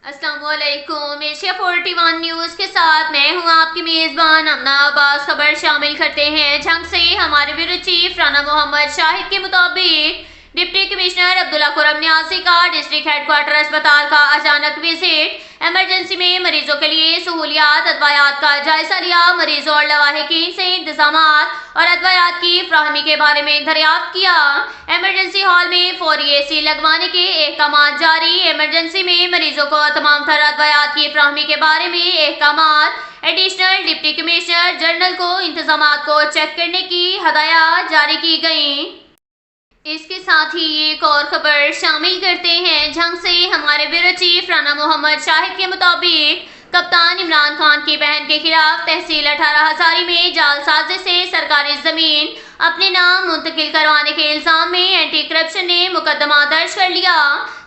السلام علیکم۔ Asia 41 news کے ساتھ میں ہوں آپ کی میزبان امنا عباس۔ خبر شامل کرتے ہیں جھنگ سے۔ ہمارے بیورو چیف رانا محمد شاہد کے مطابق ڈپٹی کمشنر عبداللہ کرم نیازی کا ڈسٹرکٹ ہیڈ کوارٹر اسپتال کا اچانک وزٹ۔ ایمرجنسی میں مریضوں کے لیے سہولیات، ادویات کا جائزہ لیا۔ مریضوں اور لواحقین سے انتظامات اور ادویات کی فراہمی کے بارے میں دریافت کیا۔ ایمرجنسی ہال میں فوری اے سی لگوانے کے احکامات جاری۔ ایمرجنسی میں مریضوں کو تمام تر ادویات کی فراہمی کے بارے میں احکامات۔ ایڈیشنل ڈپٹی کمشنر جنرل کو انتظامات کو چیک کرنے کی ہدایات جاری کی گئیں۔ اس کے ساتھ ہی ایک اور خبر شامل کرتے ہیں جھنگ سے۔ ہمارے بیورو چیف رانا محمد شاہد کے مطابق کپتان عمران خان کی بہن کے خلاف تحصیل 18 ہزاری میں جعل سازی سے سرکاری زمین اپنے نام منتقل کروانے کے الزام میں اینٹی کرپشن نے مقدمہ درج کر لیا۔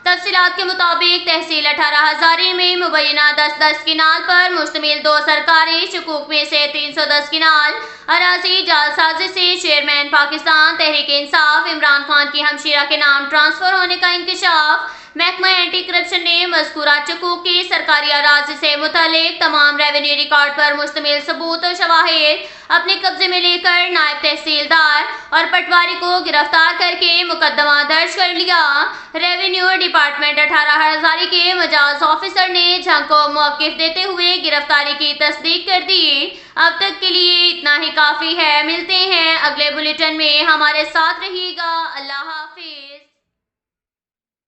تفصیلات کے مطابق تحصیل 18 ہزاری میں مبینہ 10 کنال پر مشتمل 2 سرکاری شقوق میں سے 310 کنال اراضی جعل سازی سے چیئرمین پاکستان تحریک انصاف عمران خان کی ہمشیرہ کے نام ٹرانسفر ہونے کا انکشاف۔ محکمہ اینٹی کرپشن نے مذکورہ حقوق کی سرکاری اراضی سے متعلق تمام ریونیو ریکارڈ پر مشتمل ثبوت و شواہد اپنے قبضے میں لے کر نائب تحصیلدار اور پٹواری کو گرفتار کر کے مقدمہ درج کر لیا۔ ریونیو ڈپارٹمنٹ 18 ہزاری کے مجاز آفیسر نے جھنگ کو موقف دیتے ہوئے گرفتاری کی تصدیق کر دی۔ اب تک کے لیے اتنا ہی کافی ہے۔ ملتے ہیں اگلے بلیٹن میں، ہمارے ساتھ رہیے گا۔ اللہ حافظ۔